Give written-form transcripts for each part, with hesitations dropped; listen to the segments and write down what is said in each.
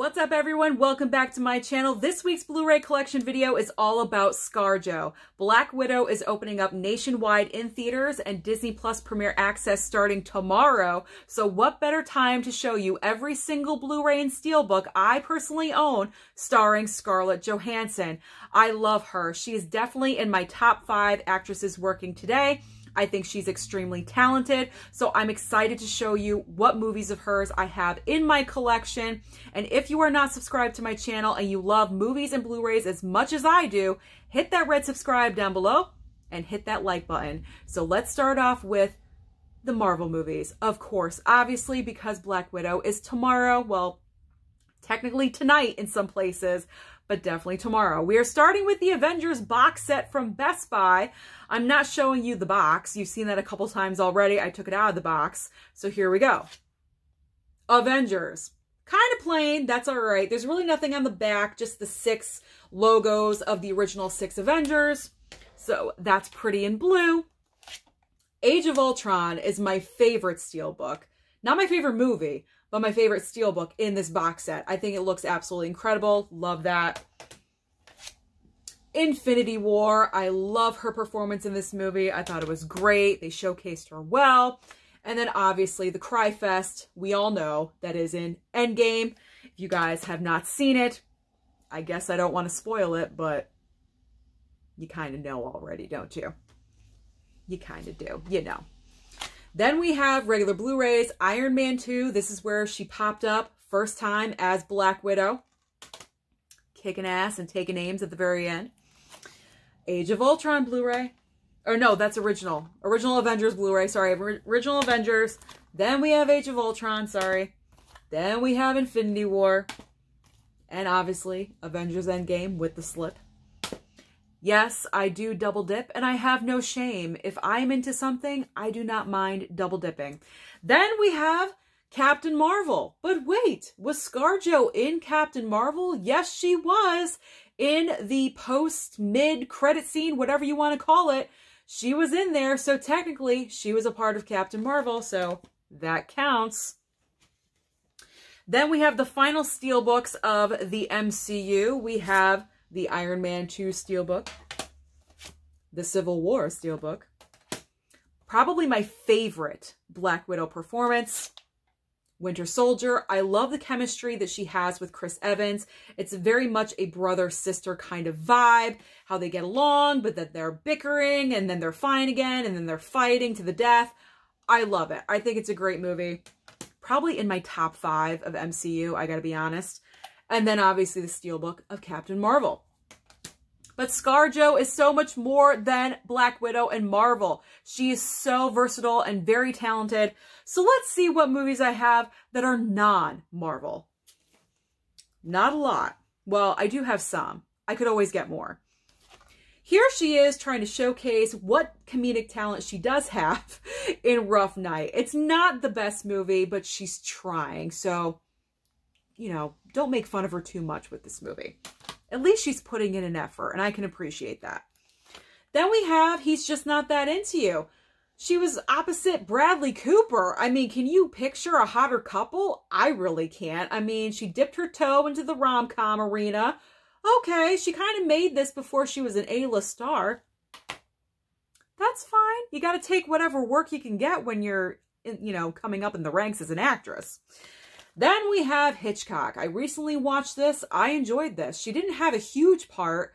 What's up everyone? Welcome back to my channel. This week's Blu-ray collection video is all about ScarJo. Black Widow is opening up nationwide in theaters and Disney Plus Premier Access starting tomorrow. So what better time to show you every single Blu-ray and Steelbook I personally own starring Scarlett Johansson. I love her. She is definitely in my top 5 actresses working today. I think she's extremely talented, so I'm excited to show you what movies of hers I have in my collection. And if you are not subscribed to my channel and you love movies and Blu-rays as much as I do, hit that red subscribe down below and hit that like button. So let's start off with the Marvel movies. Of course, obviously, because Black Widow is tomorrow, well, technically tonight in some places, but definitely tomorrow. We are starting with the Avengers box set from Best Buy. I'm not showing you the box. You've seen that a couple times already. I took it out of the box. So here we go. Avengers. Kind of plain. That's all right. There's really nothing on the back, just the 6 logos of the original 6 Avengers. So that's pretty in blue. Age of Ultron is my favorite Steelbook. Not my favorite movie, but my favorite Steelbook in this box set. I think it looks absolutely incredible. Love that. Infinity War. I love her performance in this movie. I thought it was great. They showcased her well. And then obviously the Cry Fest, we all know, that is in Endgame. If you guys have not seen it, I guess I don't want to spoil it, but you kind of know already, don't you? You kind of do, you know. Then we have regular Blu-rays, Iron Man 2. This is where she popped up first time as Black Widow. Kicking ass and taking names at the very end. Age of Ultron Blu-ray. Or no, that's original. Original Avengers Blu-ray, sorry. Original Avengers. Then we have Age of Ultron, sorry. Then we have Infinity War. And obviously, Avengers Endgame with the slip. Yes, I do double dip, and I have no shame. If I'm into something, I do not mind double dipping. Then we have Captain Marvel. But wait, was ScarJo in Captain Marvel? Yes, she was. In the post-mid-credit scene, whatever you want to call it, she was in there. So technically, she was a part of Captain Marvel, so that counts. Then we have the final Steelbooks of the MCU. We have the Iron Man 2 Steelbook, the Civil War Steelbook, probably my favorite Black Widow performance, Winter Soldier. I love the chemistry that she has with Chris Evans. It's very much a brother-sister kind of vibe, how they get along, but that they're bickering, and then they're fine again, and then they're fighting to the death. I love it. I think it's a great movie. Probably in my top 5 of MCU, I gotta be honest. And then obviously the Steelbook of Captain Marvel. But ScarJo is so much more than Black Widow and Marvel. She is so versatile and very talented. So let's see what movies I have that are non-Marvel. Not a lot. Well, I do have some. I could always get more. Here she is trying to showcase what comedic talent she does have in Rough Night. It's not the best movie, but she's trying. So, you know, don't make fun of her too much with this movie. At least she's putting in an effort, and I can appreciate that. Then we have He's Just Not That Into You. She was opposite Bradley Cooper. I mean, can you picture a hotter couple? I really can't. I mean, she dipped her toe into the rom-com arena. Okay, she kind of made this before she was an A-list star. That's fine. You got to take whatever work you can get when you're, you know, coming up in the ranks as an actress. Then we have Hitchcock. I recently watched this. I enjoyed this. She didn't have a huge part,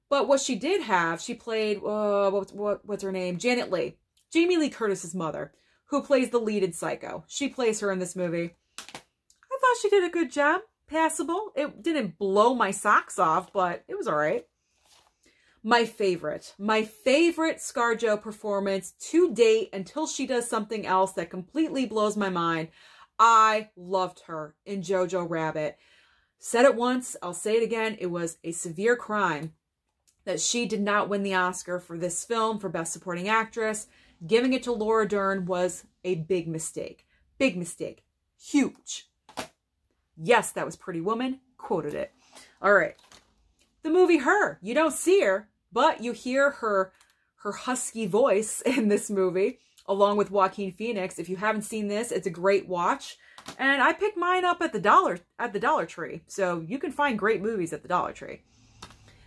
but what she did have, she played, what's her name? Janet Leigh. Jamie Lee Curtis's mother, who plays the lead in Psycho. She plays her in this movie. I thought she did a good job. Passable. It didn't blow my socks off, but it was all right. My favorite ScarJo performance to date until she does something else that completely blows my mind. I loved her in Jojo Rabbit. Said it once, I'll say it again. It was a severe crime that she did not win the Oscar for this film for Best Supporting Actress. Giving it to Laura Dern was a big mistake. Big mistake. Huge. Yes, that was Pretty Woman. Quoted it. All right. The movie Her. You don't see her, but you hear her husky voice in this movie. along with Joaquin Phoenix. If you haven't seen this, it's a great watch. And I picked mine up at the Dollar Tree. So you can find great movies at the Dollar Tree.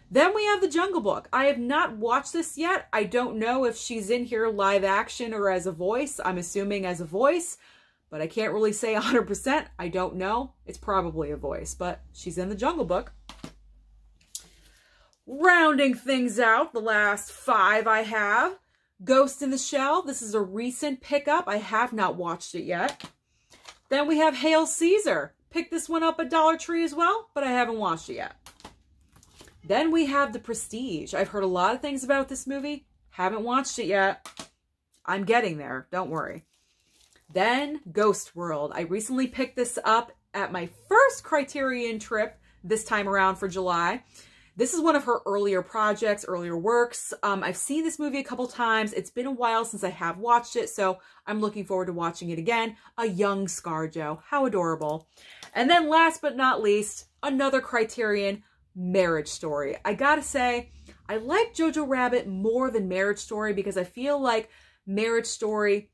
Then we have The Jungle Book. I have not watched this yet. I don't know if she's in here live action or as a voice. I'm assuming as a voice, but I can't really say 100%. I don't know. It's probably a voice, but she's in The Jungle Book. Rounding things out, the last 5 I have. Ghost in the Shell. This is a recent pickup. I have not watched it yet. Then we have Hail Caesar. Picked this one up at Dollar Tree as well, but I haven't watched it yet. Then we have The Prestige. I've heard a lot of things about this movie. Haven't watched it yet. I'm getting there. Don't worry. Then Ghost World. I recently picked this up at my first Criterion trip this time around for July. This is one of her earlier projects, earlier works. I've seen this movie a couple times. It's been a while since I have watched it, so I'm looking forward to watching it again. A young ScarJo. How adorable. And then last but not least, another Criterion, Marriage Story. I gotta say, I like Jojo Rabbit more than Marriage Story because I feel like Marriage Story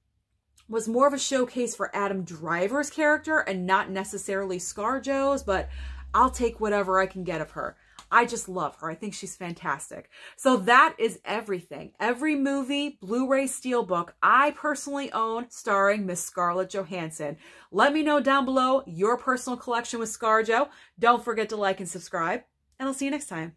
was more of a showcase for Adam Driver's character and not necessarily ScarJo's, but I'll take whatever I can get of her. I just love her. I think she's fantastic. So that is everything. Every movie, Blu-ray Steelbook I personally own starring Miss Scarlett Johansson. Let me know down below your personal collection with ScarJo. Don't forget to like and subscribe, and I'll see you next time.